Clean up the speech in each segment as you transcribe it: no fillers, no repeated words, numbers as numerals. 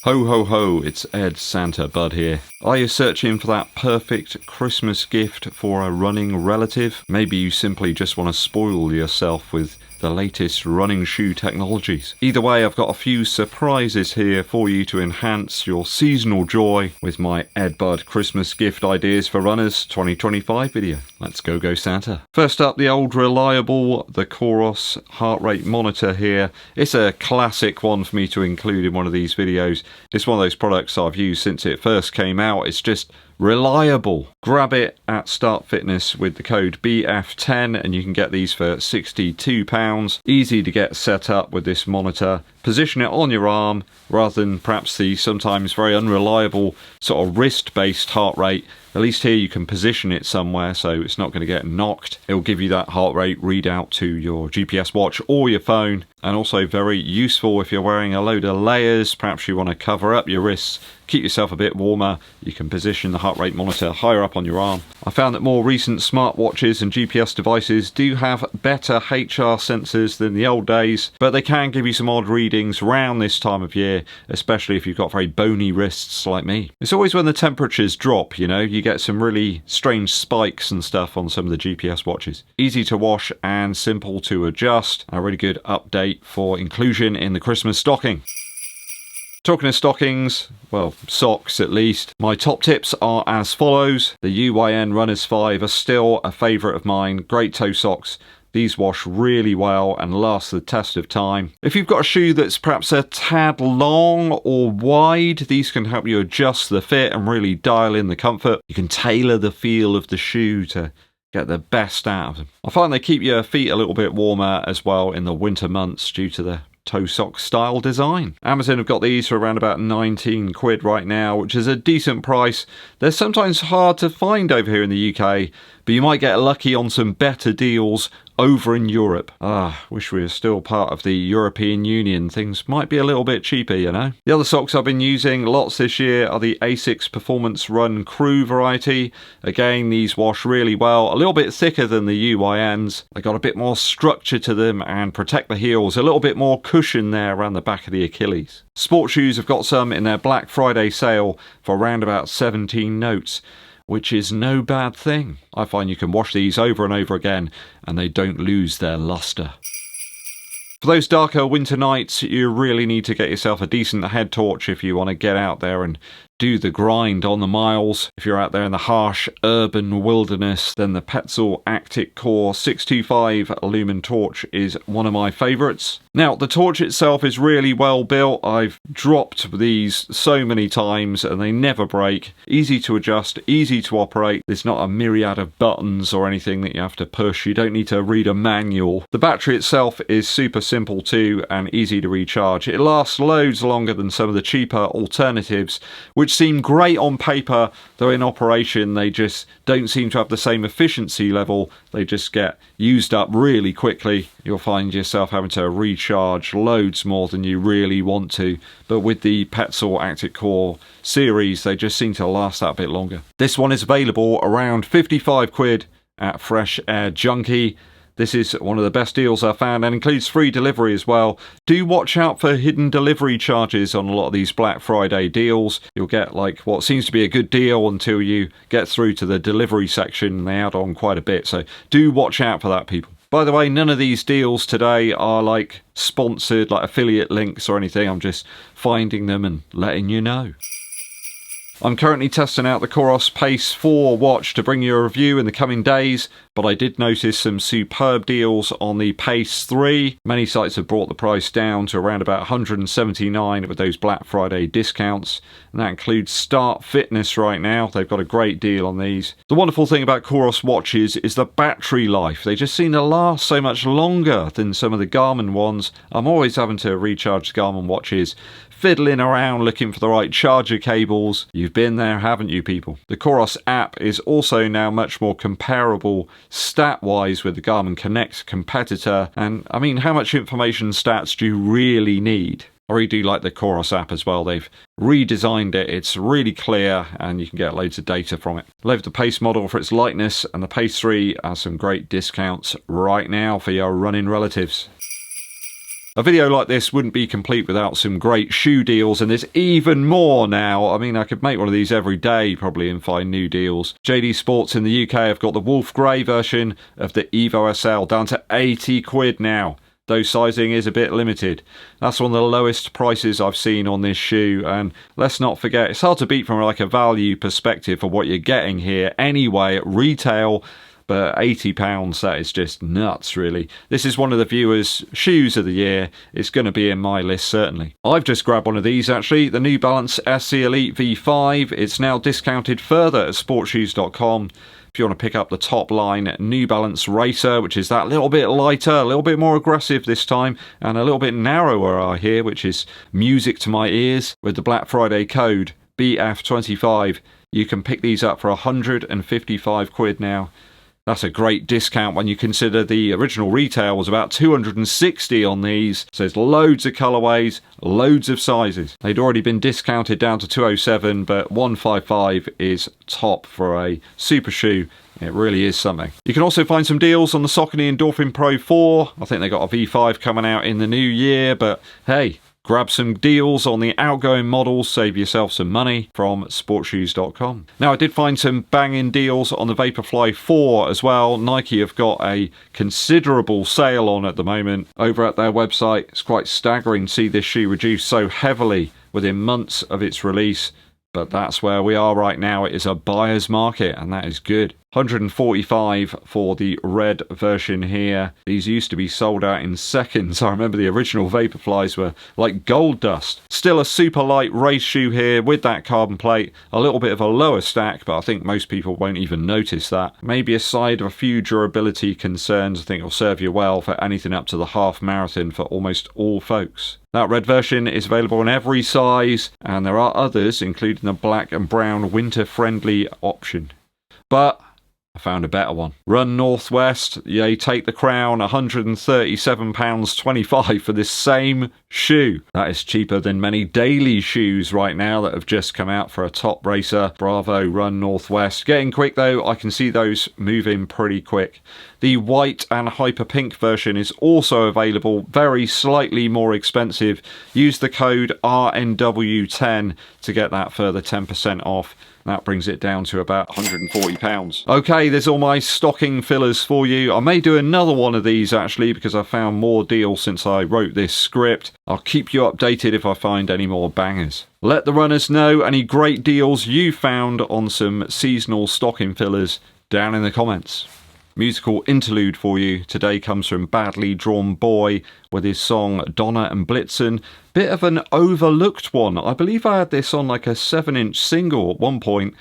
Ho ho ho, it's Ed Santa Bud here. Are you searching for that perfect Christmas gift for a running relative? Maybe you simply just want to spoil yourself with the latest running shoe technologies. Either way, I've got a few surprises here for you to enhance your seasonal joy with my EDDBUD Christmas gift ideas for runners 2025 video. Let's go Santa. First up, the old reliable, the COROS heart rate monitor here. It's a classic one for me to include in one of these videos. It's one of those products I've used since it first came out. It's just reliable. Grab it at Start Fitness with the code BF10 and you can get these for £62. Easy to get set up with this monitor. Position it on your arm rather than perhaps the sometimes very unreliable sort of wrist-based heart rate. At least here you can position it somewhere so it's not going to get knocked. It'll give you that heart rate readout to your GPS watch or your phone, and also very useful if you're wearing a load of layers. Perhaps you want to cover up your wrists, keep yourself a bit warmer. You can position the heart rate monitor higher up on your arm. I found that more recent smartwatches and GPS devices do have better HR sensors than the old days, but they can give you some odd readings around this time of year, especially if you've got very bony wrists like me. It's always when the temperatures drop, you get some really strange spikes and stuff on some of the GPS watches. Easy to wash and simple to adjust. A really good update for inclusion in the Christmas stocking. Talking of stockings, well, socks at least, my top tips are as follows. The UYN Runners 5 are still a favourite of mine. Great toe socks. These wash really well and last the test of time. If you've got a shoe that's perhaps a tad long or wide, these can help you adjust the fit and really dial in the comfort. You can tailor the feel of the shoe to get the best out of them. I find they keep your feet a little bit warmer as well in the winter months due to the toe sock style design. Amazon have got these for around about 19 quid right now, which is a decent price. They're sometimes hard to find over here in the UK, but you might get lucky on some better deals over in Europe. Wish we were still part of the European Union. Things might be a little bit cheaper, The other socks I've been using lots this year are the Asics Performance Run Crew variety. Again, these wash really well. A little bit thicker than the UYNs. They got a bit more structure to them and protect the heels. A little bit more cushion there around the back of the Achilles. Sport shoes have got some in their Black Friday sale for around about 17 notes, which is no bad thing. I find you can wash these over and over again and they don't lose their luster. For those darker winter nights, you really need to get yourself a decent head torch if you want to get out there and do the grind on the miles. If you're out there in the harsh urban wilderness, then the Petzel Actic Core 625 lumen torch is one of my favourites. Now, the torch itself is really well built. I've dropped these so many times and they never break. Easy to adjust, easy to operate. There's not a myriad of buttons or anything that you have to push. You don't need to read a manual. The battery itself is super simple too and easy to recharge. It lasts loads longer than some of the cheaper alternatives, which seem great on paper, though in operation they just don't seem to have the same efficiency level. They just get used up really quickly. You'll find yourself having to recharge loads more than you really want to. But with the Petzel Actic Core series, they just seem to last that bit longer. This one is available around 55 quid at Fresh Air Junkie. This is one of the best deals I've found and includes free delivery as well. Do watch out for hidden delivery charges on a lot of these Black Friday deals. You'll get like what seems to be a good deal until you get through to the delivery section and they add on quite a bit. So do watch out for that, people. By the way, none of these deals today are like sponsored, like affiliate links or anything. I'm just finding them and letting you know. I'm currently testing out the COROS Pace 4 watch to bring you a review in the coming days, but I did notice some superb deals on the Pace 3. Many sites have brought the price down to around about $179 with those Black Friday discounts, and that includes Start Fitness right now. They've got a great deal on these. The wonderful thing about COROS watches is the battery life. They just seem to last so much longer than some of the Garmin ones. I'm always having to recharge Garmin watches, fiddling around looking for the right charger cables. You've been there, haven't you, people? The COROS app is also now much more comparable stat-wise with the Garmin Connect competitor. And I mean, how much information stats do you really need? I really do like the COROS app as well. They've redesigned it. It's really clear and you can get loads of data from it. Love the Pace model for its lightness, and the Pace 3 has some great discounts right now for your running relatives. A video like this wouldn't be complete without some great shoe deals, and there's even more now. I mean, I could make one of these every day probably and find new deals. JD Sports in the UK have got the Wolf Grey version of the Evo SL down to 80 quid now. Though sizing is a bit limited. That's one of the lowest prices I've seen on this shoe, and let's not forget, it's hard to beat from like a value perspective for what you're getting here anyway at retail, but £80, that is just nuts really. This is one of the viewers' shoes of the year. It's going to be in my list certainly. I've just grabbed one of these actually, the New Balance SC Elite V5. It's now discounted further at sportshoes.com. If you want to pick up the top line New Balance Racer, which is that little bit lighter, a little bit more aggressive this time, and a little bit narrower I hear, which is music to my ears. With the Black Friday code BF25, you can pick these up for 155 quid now. That's a great discount when you consider the original retail was about 260 on these. So there's loads of colourways, loads of sizes. They'd already been discounted down to 207, but 155 is top for a super shoe. It really is something. You can also find some deals on the Saucony Endorphin Pro 4. I think they got a V5 coming out in the new year, but hey, grab some deals on the outgoing models, save yourself some money from sportshoes.com. Now, I did find some banging deals on the Vaporfly 4 as well. Nike have got a considerable sale on at the moment over at their website. It's quite staggering to see this shoe reduced so heavily within months of its release. But that's where we are right now. It is a buyer's market, and that is good. 145 for the red version here. These used to be sold out in seconds. I remember the original Vaporflies were like gold dust. Still a super light race shoe here with that carbon plate. A little bit of a lower stack, but I think most people won't even notice that. Maybe aside of a few durability concerns, I think it'll serve you well for anything up to the half marathon for almost all folks. That red version is available in every size, and there are others, including the black and brown winter-friendly option. But I found a better one. Run Northwest, they take the crown, £137.25 for this same shoe. That is cheaper than many daily shoes right now that have just come out for a top racer. Bravo, Run Northwest. Getting quick though, I can see those moving pretty quick. The white and hyper pink version is also available, very slightly more expensive. Use the code RNW10 to get that further 10% off. That brings it down to about £140. Okay, there's all my stocking fillers for you. I may do another one of these actually because I found more deals since I wrote this script. I'll keep you updated if I find any more bangers. Let the runners know any great deals you found on some seasonal stocking fillers down in the comments. Musical interlude for you today comes from Badly Drawn Boy with his song Donna and Blitzen. Bit of an overlooked one. I believe I had this on like a 7-inch single at one point.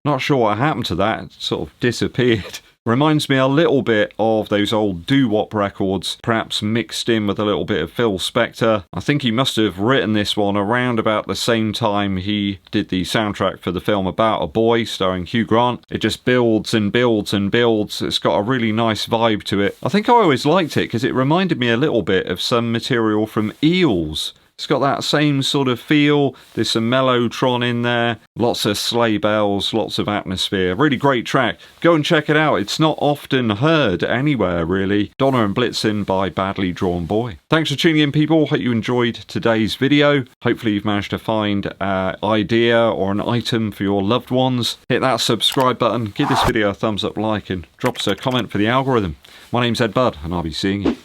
Not sure what happened to that. It sort of disappeared. Reminds me a little bit of those old doo-wop records, perhaps mixed in with a little bit of Phil Spector. I think he must have written this one around about the same time he did the soundtrack for the film About a Boy starring Hugh Grant. It just builds and builds and builds. It's got a really nice vibe to it. I think I always liked it because it reminded me a little bit of some material from Eels. It's got that same sort of feel. There's some mellotron in there. Lots of sleigh bells, lots of atmosphere. Really great track. Go and check it out. It's not often heard anywhere, really. Donna and Blitzen by Badly Drawn Boy. Thanks for tuning in, people. Hope you enjoyed today's video. Hopefully you've managed to find an idea or an item for your loved ones. Hit that subscribe button. Give this video a thumbs up like and drop us a comment for the algorithm. My name's EDDBUD and I'll be seeing you.